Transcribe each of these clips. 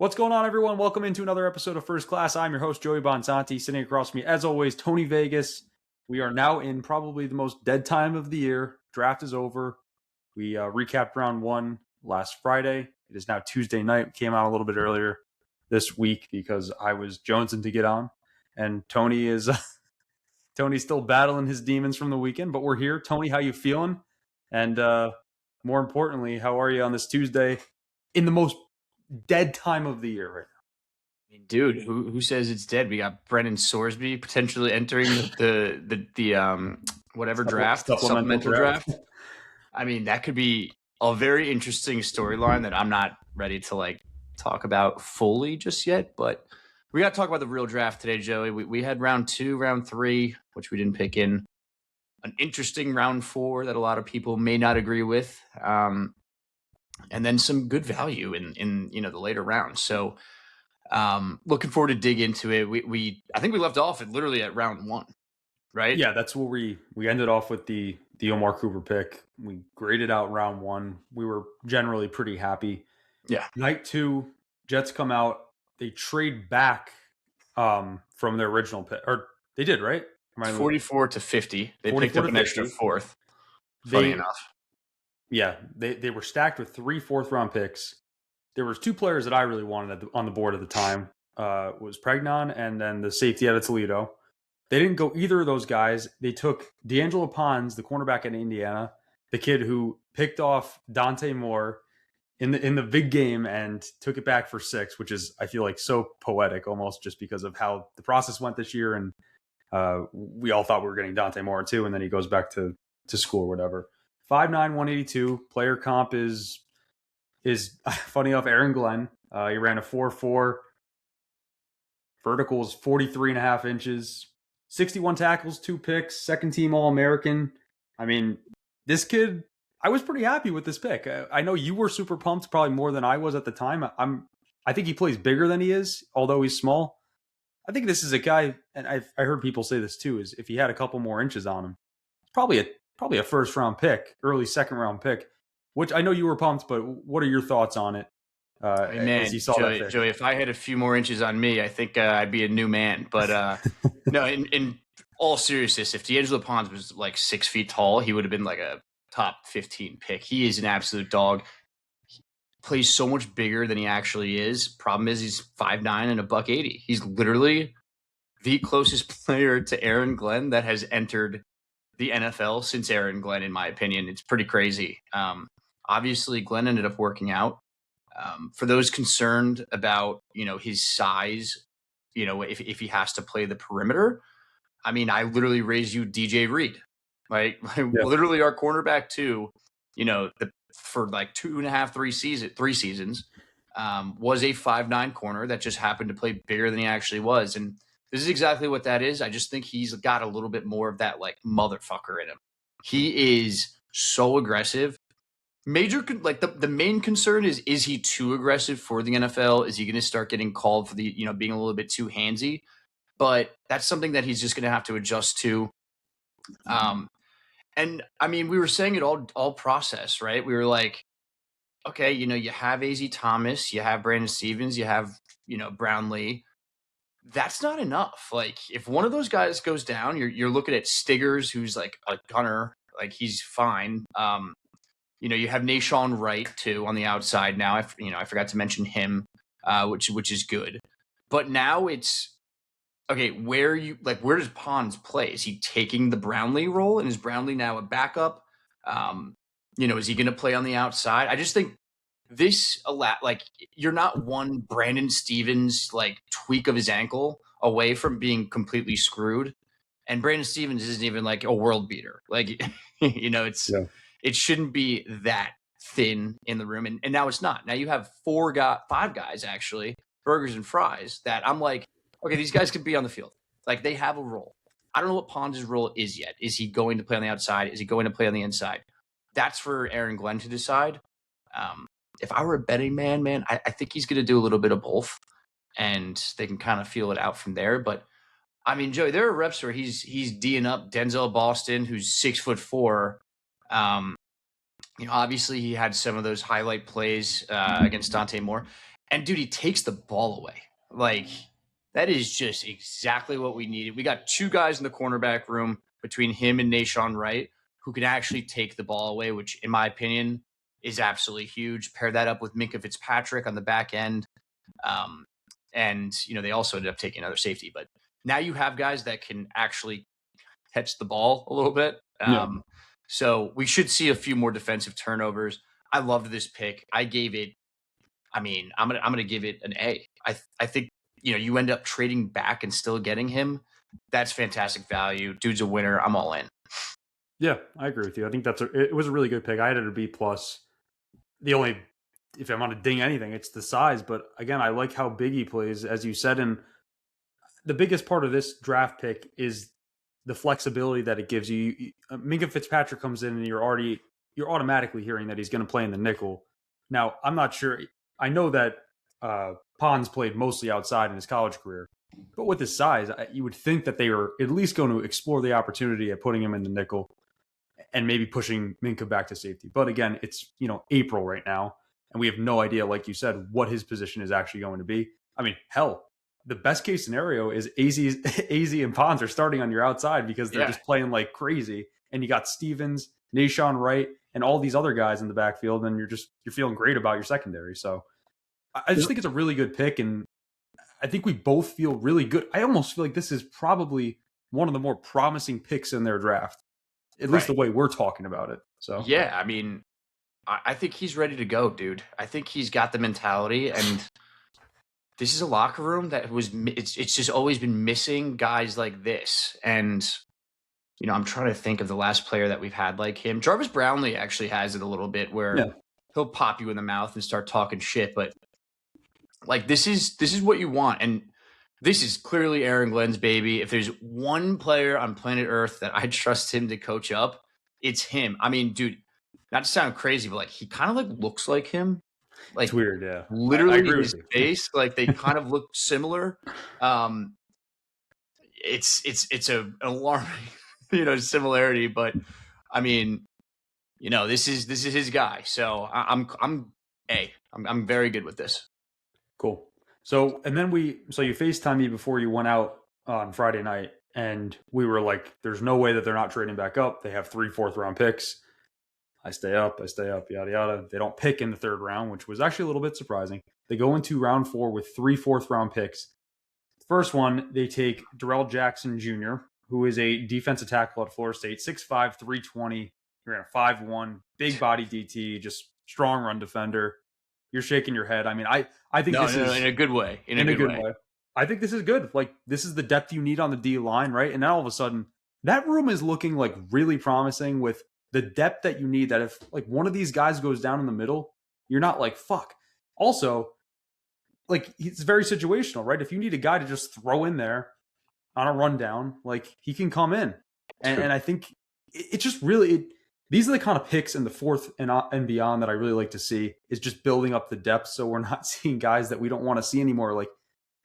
What's going on, everyone? Welcome into another episode of First Class. I'm your host, Joey Bonsanti. Sitting across from me, as always, Tony Vegas. We are now in probably the most dead time of the year. Draft is over. We recapped round one last Friday. It is now Tuesday night. Came out a little bit earlier this week because I was jonesing to get on. And Tony is Tony's still battling his demons from the weekend, but we're here. Tony, how you feeling? And more importantly, how are you on this Tuesday in the most dead time of the year right now? Dude, who says it's dead? We got Brennan Sorsby potentially entering the whatever draft, supplemental draft. I mean, that could be a very interesting storyline that I'm not ready to talk about fully just yet, but we got to talk about the real draft today, Joey. We had round 2, round 3, which we didn't pick in. An interesting round 4 that a lot of people may not agree with. And then some good value in the later rounds. So looking forward to dig into it. I think we left off literally at round 1, right? Yeah, that's where we ended off with the Omar Cooper pick. We graded out round 1. We were generally pretty happy. Yeah. Night 2, Jets come out. They trade back from their original pick, or they did, right? 44 to 50. They picked up an extra 4th. Funny enough. Yeah, they were stacked with 3 fourth-round picks. There was 2 players that I really wanted on the board at the time. Was Pregnon and then the safety out of Toledo. They didn't go either of those guys. They took D'Angelo Pons, the cornerback in Indiana, the kid who picked off Dante Moore in the big game and took it back for 6, which is, I feel like, so poetic almost just because of how the process went this year. And we all thought we were getting Dante Moore too, and then he goes back to school or whatever. 5'9", 182. Player comp is funny enough, Aaron Glenn. He ran a 4.4. Vertical is 43.5 inches. 61 tackles, 2 picks, second team All-American. I mean, this kid, I was pretty happy with this pick. I know you were super pumped, probably more than I was at the time. I think he plays bigger than he is, although he's small. I think this is a guy, and I heard people say this too, is if he had a couple more inches on him, probably a first-round pick, early second-round pick, which I know you were pumped, but what are your thoughts on it? As you saw Joey, if I had a few more inches on me, I think I'd be a new man. But no, in all seriousness, if D'Angelo Pons was like 6 feet tall, he would have been like a top 15 pick. He is an absolute dog. He plays so much bigger than he actually is. Problem is he's 5'9" and $180. He's literally the closest player to Aaron Glenn that has entered the NFL since Aaron Glenn, in my opinion. It's pretty crazy. Obviously, Glenn ended up working out. For those concerned about, his size, if he has to play the perimeter, I mean, I literally raised you DJ Reed, right? Yeah. Literally our cornerback too, for like 2.5, 3 seasons, was a 5'9" corner that just happened to play bigger than he actually was. And this is exactly what that is. I just think he's got a little bit more of that like motherfucker in him. He is so aggressive. The main concern is he too aggressive for the NFL? Is he going to start getting called for the, being a little bit too handsy? But that's something that he's just going to have to adjust to. And I mean, we were saying it all process, right? We were like, okay, you have AZ Thomas, you have Brandon Stevens, you have, Brownlee. That's not enough. Like if one of those guys goes down, you're looking at Stiggers, who's like a gunner, like he's fine. You have Nashawn Wright too on the outside now. I forgot to mention him, which is good. But now it's okay. Where does Pons play? Is he taking the Brownlee role, and is Brownlee now a backup? Is he going to play on the outside? I just think you're not one Brandon Stevens tweak of his ankle away from being completely screwed, and Brandon Stevens isn't even like a world beater. It shouldn't be that thin in the room. And now it's not. Now you have 5 guys, actually, burgers and fries, that I'm like, okay, these guys could be on the field. Like, they have a role. I don't know what Pons' role is yet. Is he going to play on the outside? Is he going to play on the inside? That's for Aaron Glenn to decide. If I were a betting man, I think he's going to do a little bit of both, and they can kind of feel it out from there. But, I mean, Joey, there are reps where he's D'ing up Denzel Boston, who's 6'4". Obviously he had some of those highlight plays against Dante Moore. And dude, he takes the ball away. Like, that is just exactly what we needed. We got two guys in the cornerback room between him and Nashawn Wright who can actually take the ball away, which, in my opinion, is absolutely huge. Pair that up with Minkah Fitzpatrick on the back end. And, they also ended up taking another safety. But now you have guys that can actually catch the ball a little bit. So we should see a few more defensive turnovers. I loved this pick. I gave it, I'm gonna give it an A. I think you end up trading back and still getting him. That's fantastic value. Dude's a winner. I'm all in. Yeah, I agree with you. I think it was a really good pick. I had it a B plus. The only, if I'm going to ding anything, it's the size. But again, I like how big he plays, as you said. And the biggest part of this draft pick is the flexibility that it gives you. Minkah Fitzpatrick comes in, and you're automatically hearing that he's going to play in the nickel. Now, I'm not sure. I know that Pons played mostly outside in his college career, but with his size, you would think that they were at least going to explore the opportunity of putting him in the nickel and maybe pushing Minkah back to safety. But again, it's April right now, and we have no idea, like you said, what his position is actually going to be. I mean, hell, the best case scenario is AZ and Pons are starting on your outside because they're just playing like crazy, and you got Stevens, Nashawn Wright, and all these other guys in the backfield, and you're feeling great about your secondary. So I just think it's a really good pick, and I think we both feel really good. I almost feel like this is probably one of the more promising picks in their draft, at least the way we're talking about it. So yeah, I think he's ready to go, dude. I think he's got the mentality, and this is a locker room that it's just always been missing guys like this. And I'm trying to think of the last player that we've had like him. Jarvis Brownlee actually has it a little bit where he'll pop you in the mouth and start talking shit, but like this is what you want. And this is clearly Aaron Glenn's baby. If there's one player on planet Earth that I trust him to coach up, it's him. I mean, dude, not to sound crazy, but like he kind of like looks like him. Like it's weird, yeah. Literally his face, like they kind of look similar. It's an alarming, similarity, but I mean, this is his guy. So I'm very good with this. Cool. So, and then you FaceTimed me before you went out on Friday night, and we were like, there's no way that they're not trading back up. They have 3 4th-round picks. I stay up, yada, yada. They don't pick in the 3rd round, which was actually a little bit surprising. They go into round 4 with 3 4th-round picks. First one, they take Darrell Jackson Jr., who is a defensive tackle at Florida State, 6'5", 320. You're in a 5'1", big body DT, just strong run defender. You're shaking your head. I mean, I think this is in a good way. In a good way. I think this is good. Like, this is the depth you need on the D line, right? And now all of a sudden, that room is looking like really promising with the depth that you need. That if like one of these guys goes down in the middle, you're not like fuck. Also, like it's very situational, right? If you need a guy to just throw in there on a rundown, like he can come in, and I think it just really. These are the kind of picks in the 4th and beyond that I really like to see, is just building up the depth so we're not seeing guys that we don't want to see anymore. Like,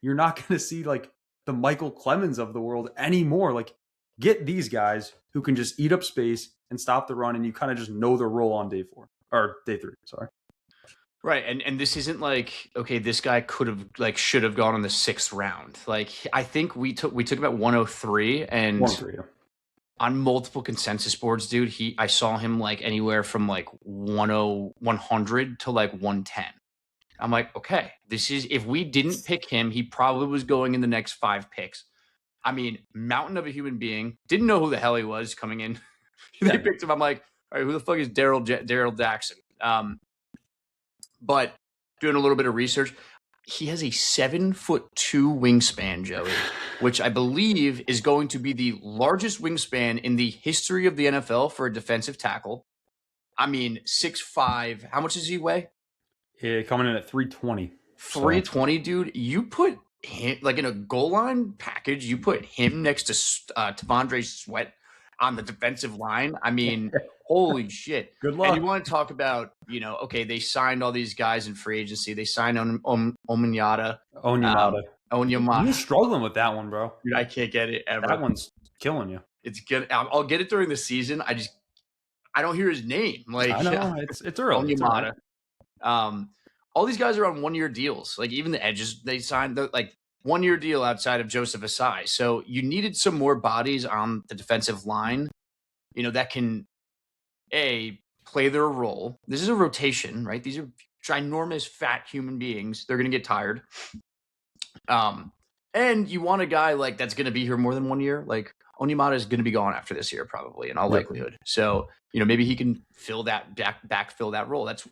you're not going to see like the Michael Clemens of the world anymore. Like, get these guys who can just eat up space and stop the run, and you kind of just know their role on day 4 or day 3. Sorry. Right, and this isn't like, okay, this guy should have gone in the 6th round. Like, I think we took about 103 and 103, yeah. On multiple consensus boards, dude, I saw him like anywhere from like 100 to like 110. I'm like, okay, if we didn't pick him, he probably was going in the next 5 picks. I mean, mountain of a human being. Didn't know who the hell he was coming in. They picked him. I'm like, all right, who the fuck is Darrell Jackson? But doing a little bit of research, he has a 7'2" wingspan, Joey, which I believe is going to be the largest wingspan in the history of the NFL for a defensive tackle. I mean, 6'5". How much does he weigh? Yeah, coming in at 320. 320, dude. You put him like in a goal line package. You put him next to T'Vondre Sweat on the defensive line. I mean, holy shit. Good luck. And you want to talk about, okay, they signed all these guys in free agency. They signed Onyemata. You're struggling with that one, bro. Dude, I can't get it ever. That one's killing you. It's good. I'll get it during the season. I don't hear his name. Like, I know. It's early. Onyemata. all these guys are on 1-year deals. Like even the edges, they signed the like 1-year deal outside of Joseph Asai. So you needed some more bodies on the defensive line, that can play their role. This is a rotation, right? These are ginormous fat human beings. They're going to get tired. And you want a guy like that's going to be here more than 1 year. Like Onyemata is going to be gone after this year, probably in all likelihood. So, maybe he can fill that backfill that role. That's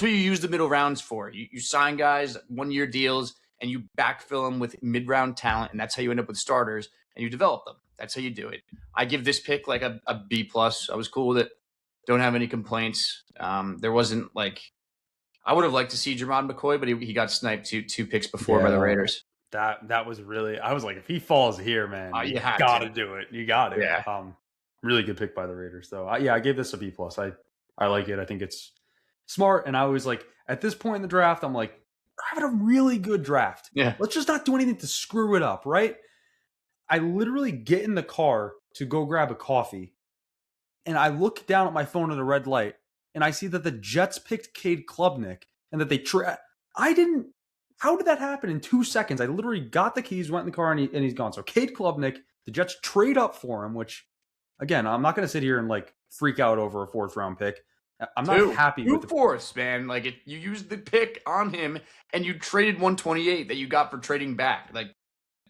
what you use the middle rounds for. You sign guys 1-year deals and you backfill them with mid-round talent, and that's how you end up with starters and you develop them. That's how you do it. I give this pick like a B plus. I was cool with it. Don't have any complaints. There wasn't like I would have liked to see Jermon McCoy, but he got sniped two picks before by the Raiders. That was really, I was like, if he falls here, man, you got to do it. You got it. Yeah. Really good pick by the Raiders, though. I gave this a B plus. I like it. I think it's smart. And I was like, at this point in the draft, I'm like, we're having a really good draft. Yeah. Let's just not do anything to screw it up, right? I literally get in the car to go grab a coffee, and I look down at my phone at a red light, and I see that the Jets picked Cade Klubnik, and that they how did that happen in 2 seconds? I literally got the keys, went in the car, and he's gone. So Cade Klubnik, the Jets trade up for him, which, again, I'm not going to sit here and like freak out over a 4th round pick. I'm not happy with the fourths, man. Like you used the pick on him, and you traded 128 that you got for trading back. Like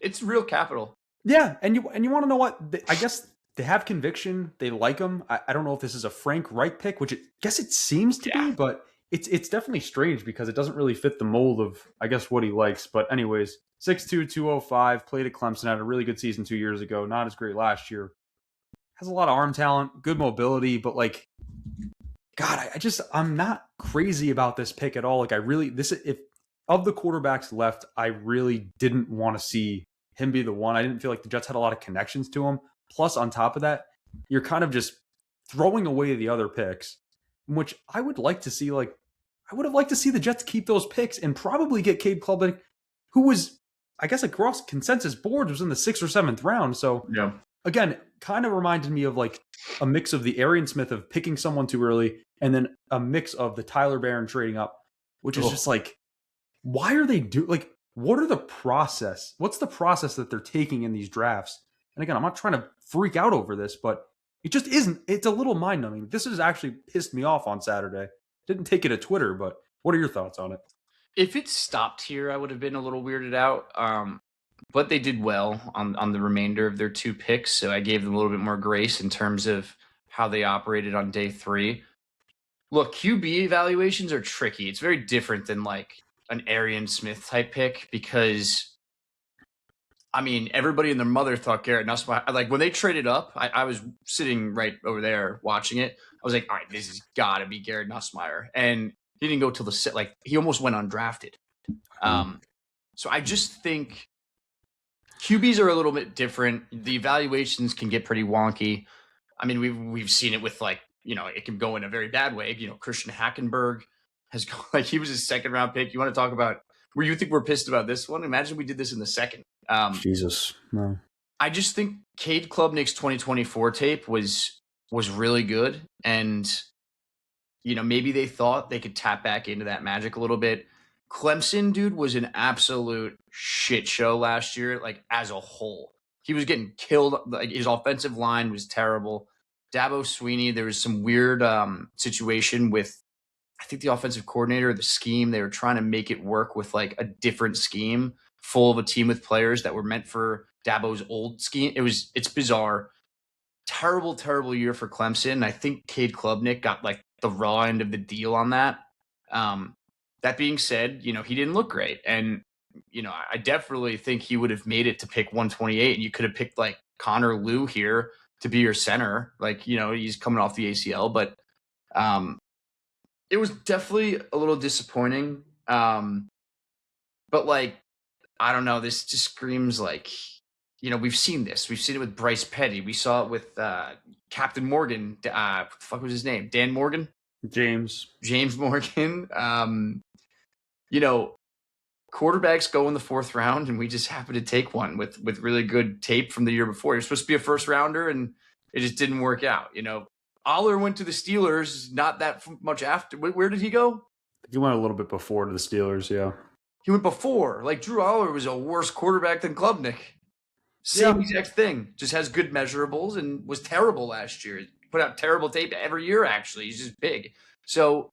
it's real capital. Yeah, and you want to know what? I guess they have conviction. They like him. I don't know if this is a Frank Reich pick, which I guess it seems to be, but it's definitely strange because it doesn't really fit the mold of, I guess, what he likes. But anyways, 6'2", 205, played at Clemson, had a really good season 2 years ago. Not as great last year. Has a lot of arm talent, good mobility, but like, God, I'm not crazy about this pick at all. Like if of the quarterbacks left, I really didn't want to see him be the one. I didn't feel like the Jets had a lot of connections to him. Plus, on top of that, you're kind of just throwing away the other picks, which I would like to see. Like, I would have liked to see the Jets keep those picks and probably get Cade Klubnik, who was, I guess, across consensus boards was in the 6th or 7th round. So, again, kind of reminded me of like a mix of the Arian Smith of picking someone too early, and then a mix of the Tyler Barron trading up, which is just like, why are they what's the process that they're taking in these drafts? And again, I'm not trying to freak out over this, but it just isn't. It's a little mind-numbing. This has actually pissed me off on Saturday. Didn't take it to Twitter, but what are your thoughts on it? If it stopped here, I would have been a little weirded out. But they did well on the remainder of their 2 picks, so I gave them a little bit more grace in terms of how they operated on day 3. Look, QB evaluations are tricky. It's very different than like an Arian Smith type pick because, I mean, everybody and their mother thought Garrett Nussmeier. Like when they traded up, I was sitting right over there watching it. I was like, all right, this has got to be Garrett Nussmeier, and he didn't go till he almost went undrafted. So I just think QBs are a little bit different. The evaluations can get pretty wonky. I mean, we've seen it with like, it can go in a very bad way. Christian Hackenberg has gone, like he was his 2nd round pick. You want to talk about where you think we're pissed about this one? Imagine we did this in the 2nd. Jesus, no. I just think Cade Klubnik's 2024 tape was really good, and maybe they thought they could tap back into that magic a little bit. Clemson, dude, was an absolute shit show last year, like as a whole. He was getting killed. Like his offensive line was terrible. Dabo Sweeney, there was some weird situation with, I think, the offensive coordinator, the scheme. They were trying to make it work with like a different scheme, full of a team with players that were meant for Dabo's old scheme. It's bizarre. Terrible, terrible year for Clemson. I think Cade Klubnik got like the raw end of the deal on that. That being said, he didn't look great. And, I definitely think he would have made it to pick 128, and you could have picked like Connor Liu here to be your center. Like, he's coming off the ACL, but it was definitely a little disappointing. But like, I don't know, this just screams like, we've seen this. We've seen it with Bryce Petty. We saw it with Captain Morgan. What the fuck was his name? Dan Morgan? James Morgan. Quarterbacks go in the 4th round, and we just happen to take one with really good tape from the year before. You're supposed to be a 1st rounder, and it just didn't work out. Aller went to the Steelers not that much after. Where did he go? He went a little bit before to the Steelers, yeah. He went before. Like, Drew Aller was a worse quarterback than Klubnik. Same exact thing. Just has good measurables and was terrible last year. Put out terrible tape every year, actually. He's just big. So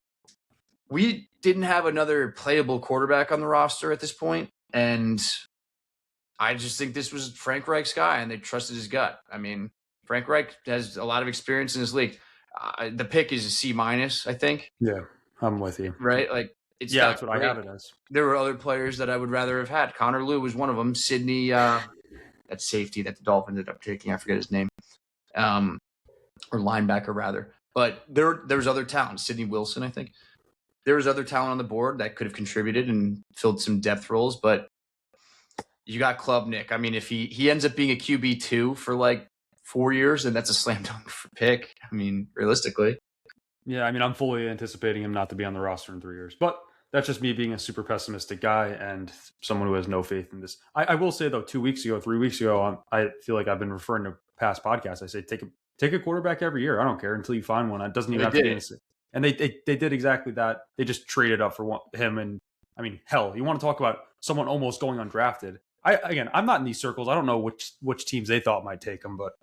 we didn't have another playable quarterback on the roster at this point, and I just think this was Frank Reich's guy, and they trusted his gut. I mean, Frank Reich has a lot of experience in this league. The pick is a C-, I think. Yeah, I'm with you. Right? Like, it's that's what great. I have it as. There were other players that I would rather have had. Connor Lew was one of them. Sidney, that safety that the Dolphins ended up taking, I forget his name, or linebacker rather. But there's other talent. Sidney Wilson, I think. There was other talent on the board that could have contributed and filled some depth roles, but you got Klubnik. I mean, if he ends up being a QB2 for like 4 years, then that's a slam dunk for pick. I mean, realistically. Yeah, I mean, I'm fully anticipating him not to be on the roster in 3 years, but that's just me being a super pessimistic guy and someone who has no faith in this. I will say though, 3 weeks ago, I feel like I've been referring to past podcasts. I say take a quarterback every year. I don't care until you find one. It doesn't even have to be innocent. And they did exactly that. They just traded up for him. And I mean, hell, you want to talk about someone almost going undrafted. I'm not in these circles. I don't know which teams they thought might take him, but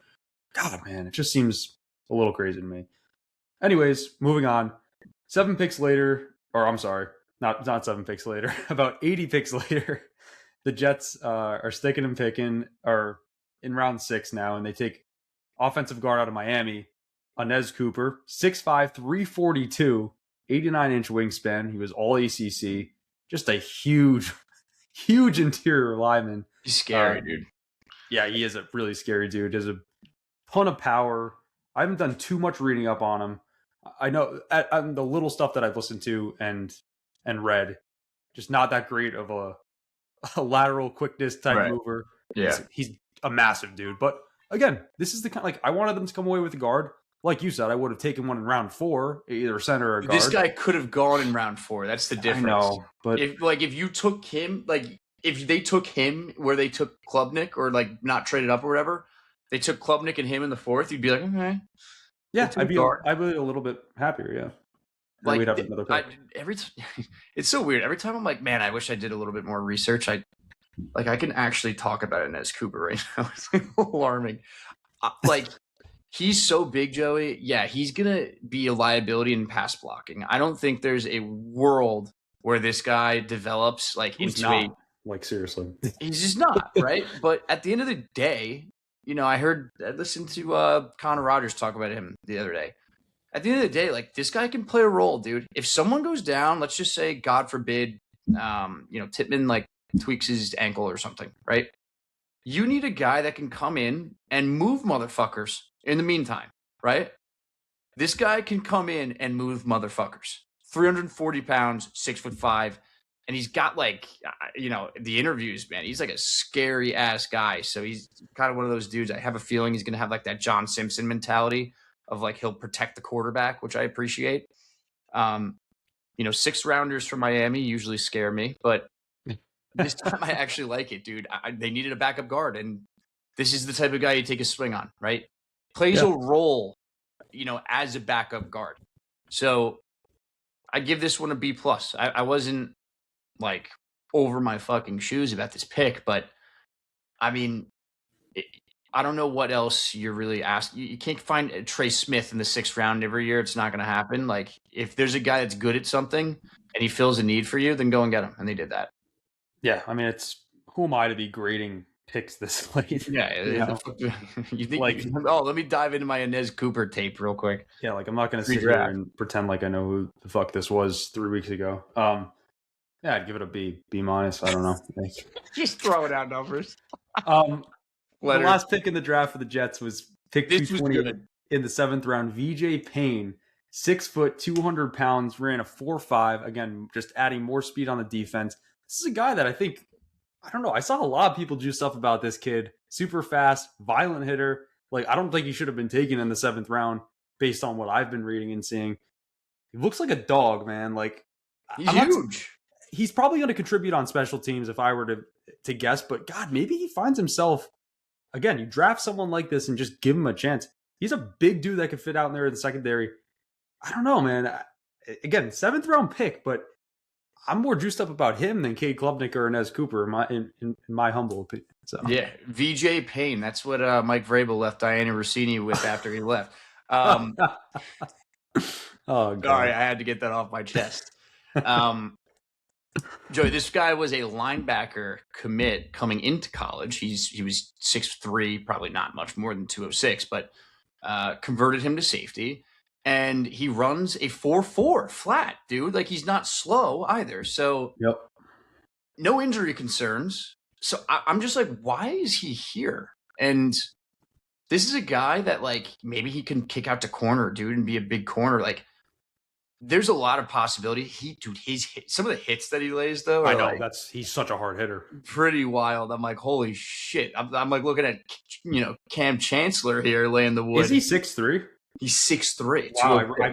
God, man, it just seems a little crazy to me. Anyways, moving on. 7 picks later, or I'm sorry, not 7 picks later, about 80 picks later, the Jets are sticking and picking, are in round 6 now, and they take offensive guard out of Miami, Inez Cooper, 6'5", 342, 89-inch wingspan. He was all ACC. Just a huge interior lineman. He's scary, dude. Yeah, he is a really scary dude. He has a ton of power. I haven't done too much reading up on him. I know the little stuff that I've listened to and read, just not that great of a lateral quickness type mover. Yeah, he's a massive dude. But again, this is the kind, like, I wanted them to come away with a guard. Like you said, I would have taken one in round 4, either a center or a guard. This guy could have gone in round 4. That's the difference. I know, but if you took him, like if they took him where they took Klubnik, or like not traded up or whatever, they took Klubnik and him in the 4th, you'd be like, okay. Yeah, I'd be a little bit happier, yeah. Like, we'd have another pick. It's so weird. Every time I'm like, man, I wish I did a little bit more research. I can actually talk about Inez Cooper right now. It's like alarming. Like, he's so big, Joey. Yeah, he's going to be a liability in pass blocking. I don't think there's a world where this guy develops seriously. He's just not, right? But at the end of the day, I listened to Connor Rogers talk about him the other day. At the end of the day, like, this guy can play a role, dude. If someone goes down, let's just say, God forbid, Tippmann like tweaks his ankle or something, right? You need a guy that can come in and move motherfuckers in the meantime, right? This guy can come in and move motherfuckers. 340 pounds, 6'5", and he's got the interviews, man. He's like a scary ass guy. So he's kind of one of those dudes. I have a feeling he's going to have like that John Simpson mentality of like, he'll protect the quarterback, which I appreciate. 6th rounders from Miami usually scare me, but this time I actually like it, dude. They needed a backup guard, and this is the type of guy you take a swing on, right? Plays a role, as a backup guard. So I give this one a B+. I wasn't like over my fucking shoes about this pick, but I mean, I don't know what else you're really asking. You can't find a Trey Smith in the 6th round every year. It's not going to happen. Like, if there's a guy that's good at something and he fills a need for you, then go and get him. And they did that. Yeah, I mean, who am I to be grading picks this late? Yeah, you think let me dive into my Inez Cooper tape real quick. Yeah, like, I'm not going to sit here and pretend like I know who the fuck this was 3 weeks ago. Yeah, I'd give it a B-. I don't know. Just throwing out numbers. The last pick in the draft for the Jets was pick 220 in the 7th round. VJ Payne, 6 foot, 200 pounds, ran a 4.5. Again, just adding more speed on the defense. This is a guy that I don't know. I saw a lot of people do stuff about this kid. Super fast, violent hitter. Like, I don't think he should have been taken in the 7th round based on what I've been reading and seeing. He looks like a dog, man. Like, he's huge. He's probably going to contribute on special teams if I were to guess, but God, maybe he finds himself. Again, you draft someone like this and just give him a chance. He's a big dude that could fit out in there in the secondary. I don't know, man. Again, 7th round pick, but I'm more juiced up about him than Cade Klubnik or Inez Cooper, in my humble opinion. So. Yeah, VJ Payne. That's what Mike Vrabel left Diana Rossini with after he left. Oh, God. Sorry, I had to get that off my chest. Joey, this guy was a linebacker commit coming into college. He was 6'3", probably not much more than 206, but converted him to safety. And he runs a 4.4 flat, dude. Like, he's not slow either. So, yep. No injury concerns. So I'm just like, why is he here? And this is a guy that, like, maybe he can kick out to corner, dude, and be a big corner. Like, there's a lot of possibility. Some of the hits that he lays, though, I know, like, he's such a hard hitter. Pretty wild. I'm like, holy shit. I'm like looking at, Cam Chancellor here laying the wood. Is he 6'3"? He's 6'3". Wow, I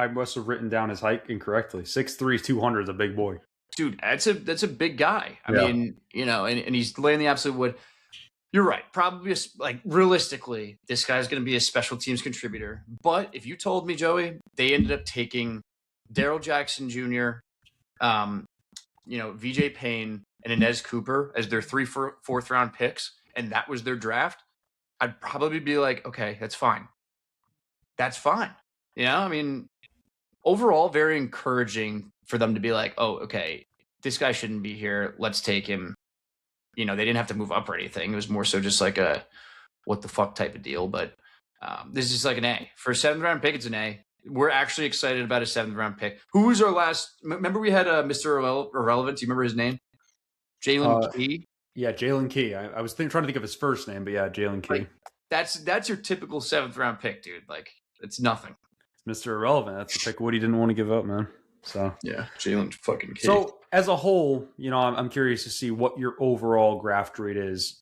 must have written down his height incorrectly. 6'3", 200 is a big boy. Dude, that's a big guy. I mean, and he's laying the absolute wood. You're right. Probably, like, realistically, this guy's going to be a special teams contributor. But if you told me, Joey, they ended up taking Daryl Jackson Jr., VJ Payne, and Inez Cooper as their 3 4th round picks, and that was their draft, I'd probably be like, okay, that's fine. That's fine. I mean, overall, very encouraging for them to be like, oh, okay, this guy shouldn't be here. Let's take him. They didn't have to move up or anything. It was more so just like a what the fuck type of deal. But this is like an A. For a 7th round pick, it's an A. We're actually excited about a 7th round pick. Who was our last? Remember we had Mr. Irrelevant. Do you remember his name? Jalen Key. Yeah, Jalen Key. I was trying to think of his first name, but yeah, Jalen Key. Like, that's your typical 7th round pick, dude. Like, it's nothing. Mr. Irrelevant. That's the pick Woody didn't want to give up, man. So yeah, Jalen fucking Key. So as a whole, I'm curious to see what your overall draft grade is.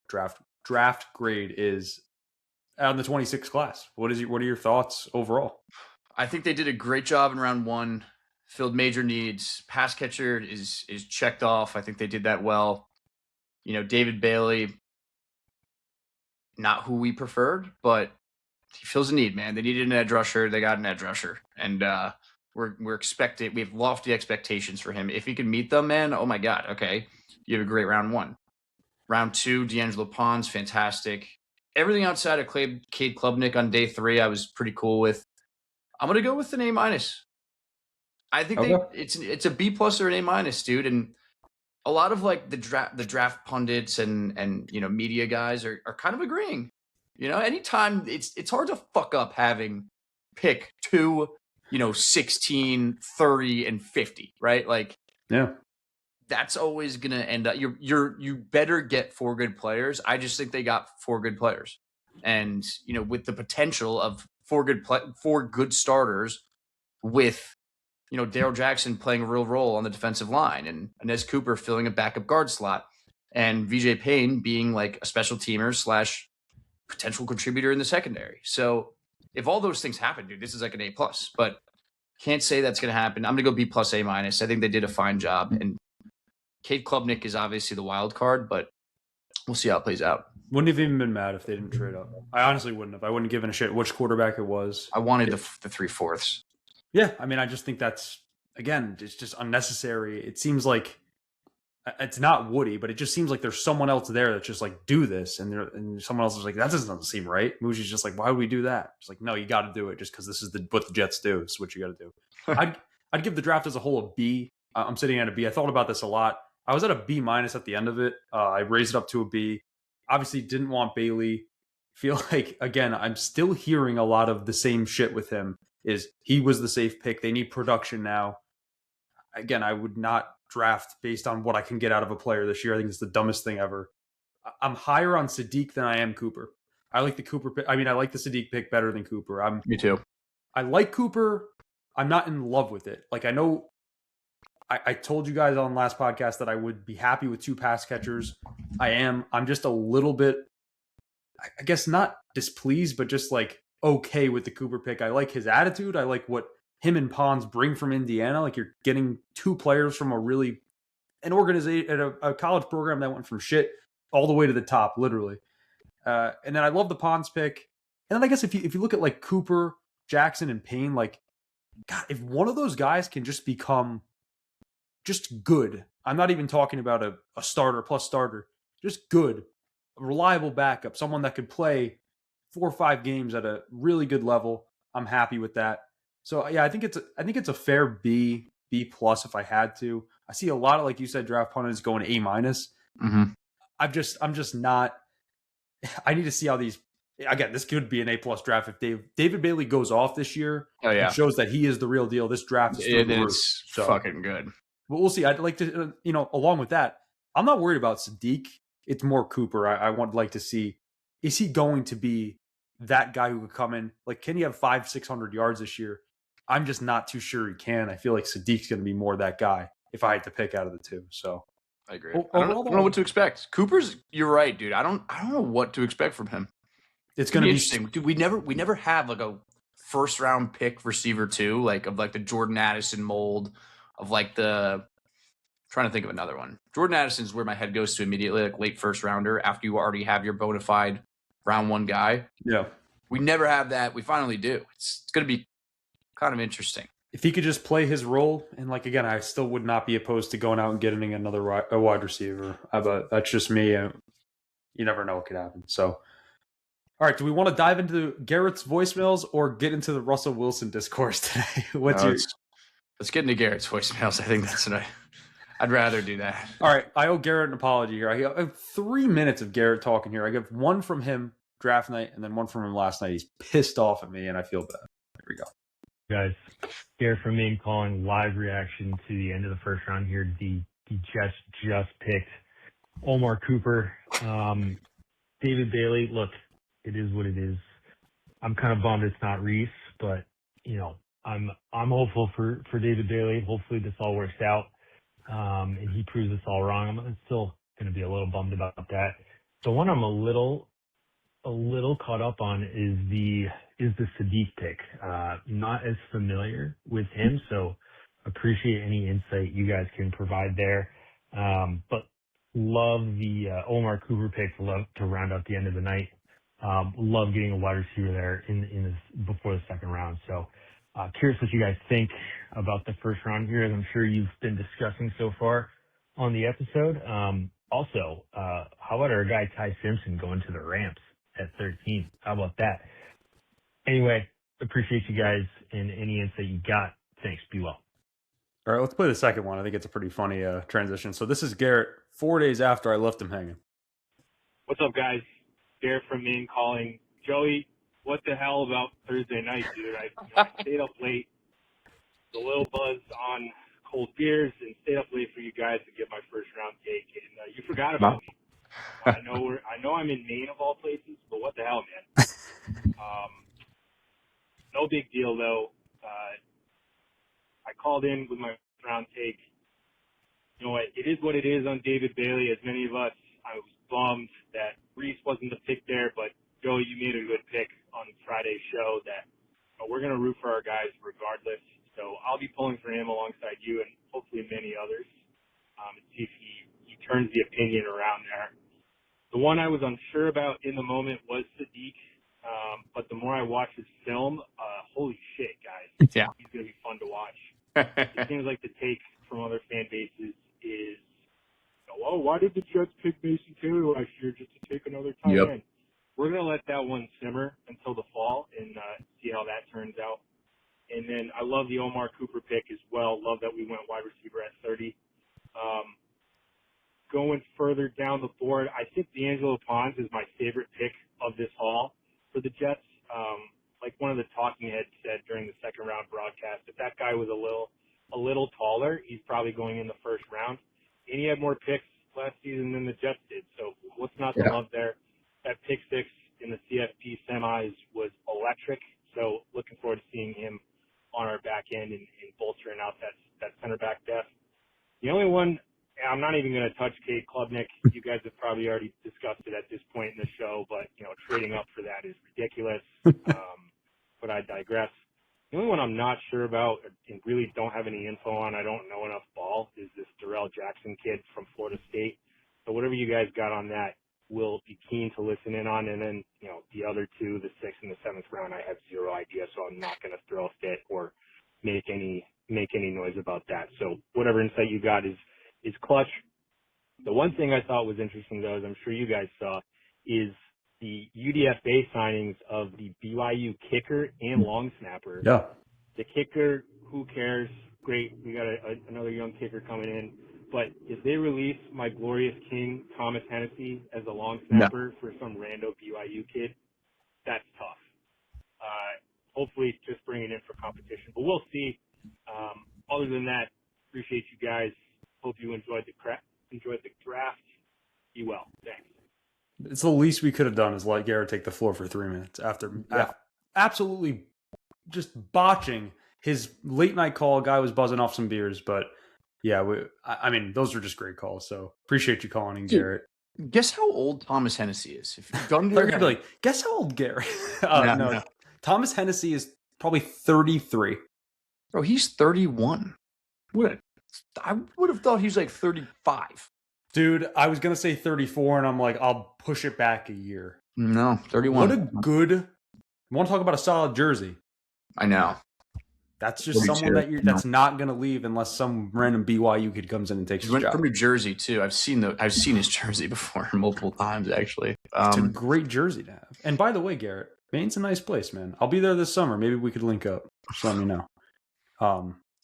Draft grade is on the 26 class. What are your thoughts overall? I think they did a great job in round 1. Filled major needs. Pass catcher is checked off. I think they did that well. David Bailey, not who we preferred, but he fills a need, man. They needed an edge rusher. They got an edge rusher, and we're expecting. We have lofty expectations for him. If he can meet them, man, oh my god, okay, you have a great round 1. Round 2, D'Angelo Pons, fantastic. Everything outside of Cade Klubnik on day 3, I was pretty cool with. I'm gonna go with an A-. I think it's a B+ or an A-, dude. And a lot of, like, the draft pundits and media guys are kind of agreeing. Anytime it's hard to fuck up having pick 2, 16, 30, and 50, right? Like, yeah, that's always gonna end up. You better get 4 good players. I just think they got 4 good players, and with the potential of 4 good starters, with Daryl Jackson playing a real role on the defensive line, and Inez Cooper filling a backup guard slot, and VJ Payne being like a special teamer / potential contributor in the secondary. So if all those things happen, dude, this is like an A+. But can't say that's going to happen. I'm going to go B+, A-. I think they did a fine job. And Cade Klubnik is obviously the wild card, but we'll see how it plays out. Wouldn't have even been mad if they didn't trade up. I honestly wouldn't have. I wouldn't have given a shit which quarterback it was. I wanted the 3/4. Yeah, I mean, I just think that's, again, it's just unnecessary. It seems like it's not Woody, but it just seems like there's someone else there that's just like, do this. And someone else is like, that doesn't seem right. Moosey's just like, why would we do that? It's like, no, you got to do it just because this is what the Jets do. It's what you got to do. I'd give the draft as a whole a B. I'm sitting at a B. I thought about this a lot. I was at a B- at the end of it. I raised it up to a B. Obviously didn't want Bailey. Feel like, again, I'm still hearing a lot of the same shit with him. Is he was the safe pick. They need production now. Again, I would not draft based on what I can get out of a player this year. I think it's the dumbest thing ever. I'm higher on Sadiq than I am Cooper. I like the Cooper pick. I mean, I like the Sadiq pick better than Cooper. Me too. I like Cooper. I'm not in love with it. Like, I know I told you guys on the last podcast that I would be happy with 2 pass catchers. I am. I'm just a little bit, I guess, not displeased, but just like okay with the Cooper pick. I like his attitude. I like what him and Pons bring from Indiana. Like, you're getting 2 players from an organization, a college program that went from shit all the way to the top, literally. And then I love the Pons pick. And then I guess if you look at like Cooper, Jackson, and Payne, like, God, if one of those guys can just become just good. I'm not even talking about a starter plus starter, just good, a reliable backup, someone that could play 4 or 5 games at a really good level. I'm happy with that. So yeah, I think it's a fair B plus if I had to. I see a lot of, like you said, draft pundits going A minus. Mm-hmm. I'm just not. I need to see how these. Again, this could be an A plus draft if David Bailey goes off this year. Oh yeah, and shows that he is the real deal. This draft is through the roof. It's fucking good. But we'll see. I'd like to, along with that, I'm not worried about Sadiq. It's more Cooper. I would like to see, is he going to be that guy who could come in? Like, can he have 500-600 yards this year? I'm just not too sure he can. I feel like Sadiq's going to be more that guy if I had to pick out of the two. So I agree. I don't know what to expect. Cooper's, you're right, dude. I don't know what to expect from him. It's going to be interesting. Dude, we never have like a first round pick receiver too, like of like the Jordan Addison mold of like the. Trying to think of another one. Jordan Addison is where my head goes to immediately, like late first rounder after you already have your bona fide round 1 guy. Yeah. We never have that. We finally do. It's going to be kind of interesting. If he could just play his role, and like, again, I still would not be opposed to going out and getting another wide receiver. But that's just me. You never know what could happen. So, all right, do we want to dive into Garrett's voicemails or get into the Russell Wilson discourse today? Let's get into Garrett's voicemails. I think that's what I'd rather do that. All right, I owe Garrett an apology here. I have 3 minutes of Garrett talking here. I give one from him draft night and then one from him last night. He's pissed off at me, and I feel bad. Here we go. Guys, Garrett from Maine calling live reaction to the end of the first round here. The Jets just picked Omar Cooper. David Bailey, look, it is what it is. I'm kind of bummed it's not Reese, but, I'm hopeful for David Bailey. Hopefully this all works out. And he proves us all wrong. I'm still going to be a little bummed about that. The one I'm a little caught up on is the Sadiq pick. Not as familiar with him, so appreciate any insight you guys can provide there. But love the Omar Cooper pick to round out the end of the night. Love getting a wide receiver there in this before the second round. So. Curious what you guys think about the first round here, as I'm sure you've been discussing so far on the episode. Also, how about our guy Ty Simpson going to the Rams at 13? How about that? Anyway, appreciate you guys and any insight you got. Thanks. Be well. All right, let's play the second one. I think it's a pretty funny transition. So this is Garrett 4 days after I left him hanging. What's up, guys? Garrett from Maine calling. Joey, what the hell about Thursday night, dude? I stayed up late, a little buzz on cold beers, and stayed up late for you guys to get my first round take, and you forgot about me. I know I'm in Maine of all places, but what the hell, man? No big deal though. I called in with my first round take. You know what? It is what it is on David Bailey. As many of us, I was bummed that Reese wasn't the pick there, but Joey, you made a good pick on Friday's show that we're going to root for our guys regardless. So I'll be pulling for him alongside you and hopefully many others and see if he turns the opinion around there. The one I was unsure about in the moment was Sadiq, but the more I watch his film, holy shit, guys. Yeah. He's going to be fun to watch. It seems like the take from other fan bases is, why did the Jets pick Mason Taylor last year just to take another tight end? We're going to let that one simmer until the fall and see how that turns out. And then I love the Omar Cooper pick as well. Love that we went wide receiver at 30. Going further down the board, I think D'Angelo Pons is my favorite pick of this haul for the Jets. Like one of the talking heads said during the second round broadcast, if that guy was a little taller, he's probably going in the first round. And he had more picks last season than the Jets did. So what's not to love there? That pick 6 in the CFP semis was electric. So looking forward to seeing him on our back end and bolstering out that center back depth. The only one, I'm not even going to touch Cade Klubnik. You guys have probably already discussed it at this point in the show, but trading up for that is ridiculous. But I digress. The only one I'm not sure about and really don't have any info on, I don't know enough ball, is this Darrell Jackson kid from Florida State. So whatever you guys got on that, will be keen to listen in on. And then, the other two, the 6th and the 7th round, I have zero idea, so I'm not going to throw a fit or make any make any noise about that. So whatever insight you got is clutch. The one thing I thought was interesting, though, as I'm sure you guys saw, is the UDFA signings of the BYU kicker and long snapper. Yeah. The kicker, who cares? Great. We got another young kicker coming in. But if they release my glorious king, Thomas Hennessy, as a long snapper for some rando BYU kid, that's tough. Hopefully just bring it in for competition. But we'll see. Other than that, appreciate you guys. Hope you enjoyed the draft. Be well. Thanks. It's the least we could have done is let Garrett take the floor for 3 minutes after absolutely just botching his late night call. Guy was buzzing off some beers, but yeah, I mean, those are just great calls. So appreciate you calling in, Garrett. Guess how old Thomas Hennessy is? If you've done like, guess how old Garrett? No. Thomas Hennessy is probably 33. Bro, he's 31. I would have thought he was like 35. Dude, I was going to say 34, and I'm like, I'll push it back a year. No, 31. What a good... You want to talk about a solid jersey? I know. That's just someone that's not going to leave unless some random BYU kid comes in and takes his job. From New Jersey, too. I've seen his jersey before multiple times, actually. It's a great jersey to have. And by the way, Garrett, Maine's a nice place, man. I'll be there this summer. Maybe we could link up. Just let me know.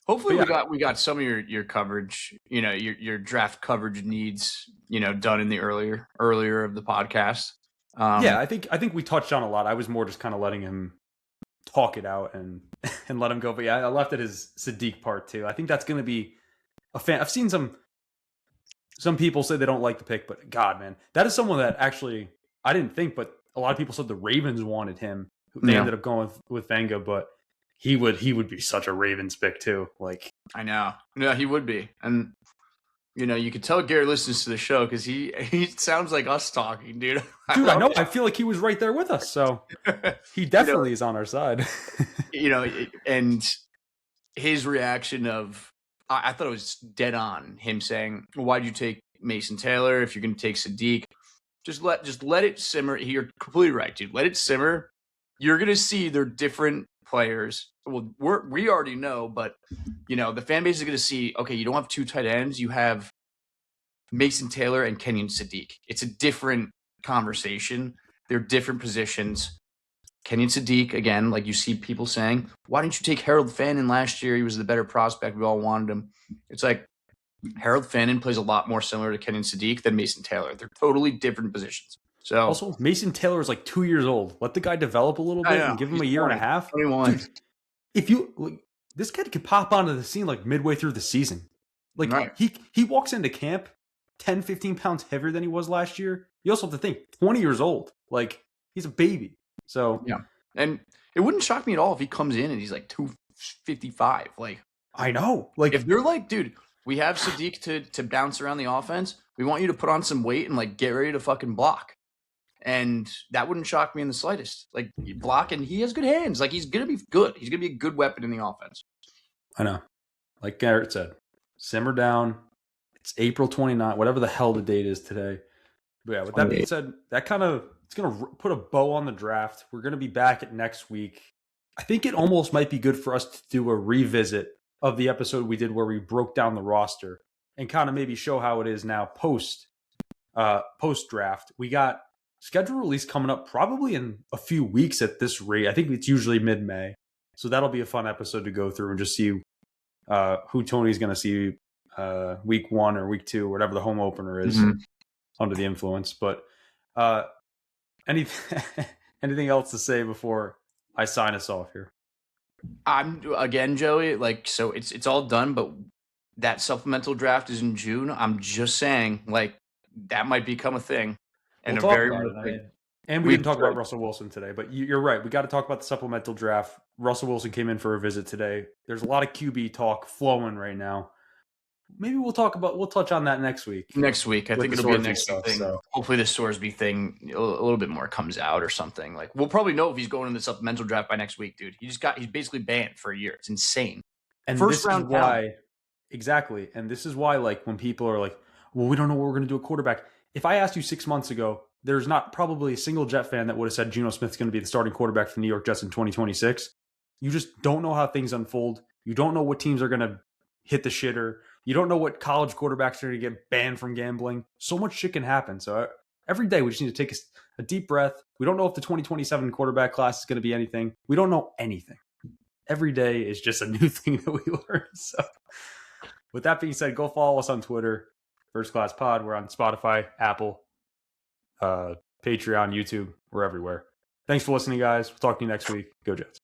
Hopefully we got some of your coverage, your draft coverage needs, done in the earlier of the podcast. I think we touched on a lot. I was more just kind of letting him talk it out and let him go. But yeah, I left at his Sadiq part too. I think that's going to be a fan. I've seen some people say they don't like the pick, but God, man, that is someone that actually I didn't think, but a lot of people said the Ravens wanted him. They ended up going with Venga, but he would be such a Ravens pick too. Like, I know. Yeah, he would be. And you could tell Garrett listens to the show because he sounds like us talking, dude. Dude, I know. I feel like he was right there with us, so he definitely is on our side. And his reaction of, I thought it was dead on. Him saying, "Why'd you take Mason Taylor if you're going to take Sadiq? Just let it simmer." You're completely right, dude. Let it simmer. You're going to see they're different players. Well, we already know, but the fan base is going to see, okay, you don't have two tight ends. You have Mason Taylor and Kenyon Sadiq. It's a different conversation. They're different positions. Kenyon Sadiq, again, like you see people saying, why didn't you take Harold Fannin last year? He was the better prospect. We all wanted him. It's like Harold Fannin plays a lot more similar to Kenyon Sadiq than Mason Taylor. They're totally different positions. So also, Mason Taylor is like 2 years old. Let the guy develop a little bit and give him a year and a half. 21. Dude, this kid could pop onto the scene like midway through the season. Like he walks into camp 10, 15 pounds heavier than he was last year. You also have to think 20 years old. Like, he's a baby. So yeah. And it wouldn't shock me at all if he comes in and he's like 255. Like, I know. Like, if they're like, dude, we have Sadiq to bounce around the offense. We want you to put on some weight and like get ready to fucking block. And that wouldn't shock me in the slightest. Like, block, and he has good hands. Like, he's going to be good. He's going to be a good weapon in the offense. I know. Like Garrett said, simmer down. It's April 29th, whatever the hell the date is today. But yeah, with that being said, it's going to put a bow on the draft. We're going to be back at next week. I think it almost might be good for us to do a revisit of the episode we did where we broke down the roster and kind of maybe show how it is now post draft. We got schedule release coming up probably in a few weeks at this rate. I think it's usually mid-May. So that'll be a fun episode to go through and just see who Tony's going to see week 1 or week 2, whatever the home opener is, under the influence. But anything else to say before I sign us off here? Again, Joey, like, so it's all done, but that supplemental draft is in June. I'm just saying, like, that might become a thing. And we didn't talk about Russell Wilson today, but you're right. We got to talk about the supplemental draft. Russell Wilson came in for a visit today. There's a lot of QB talk flowing right now. Maybe we'll touch on that next week. I think it'll be a next week thing. So. Hopefully the Sorsby thing a little bit more comes out or something. Like, we'll probably know if he's going in the supplemental draft by next week, dude. He's basically banned for a year. It's insane. And first round why exactly. And this is why, like, when people are like, well, we don't know what we're going to do at quarterback. If I asked you 6 months ago, there's not probably a single Jet fan that would have said Geno Smith's going to be the starting quarterback for the New York Jets in 2026. You just don't know how things unfold. You don't know what teams are going to hit the shitter. You don't know what college quarterbacks are going to get banned from gambling. So much shit can happen. So every day we just need to take a deep breath. We don't know if the 2027 quarterback class is going to be anything. We don't know anything. Every day is just a new thing that we learn. So with that being said, go follow us on Twitter, First Class Pod. We're on Spotify, Apple, Patreon, YouTube. We're everywhere. Thanks for listening, guys. We'll talk to you next week. Go Jets.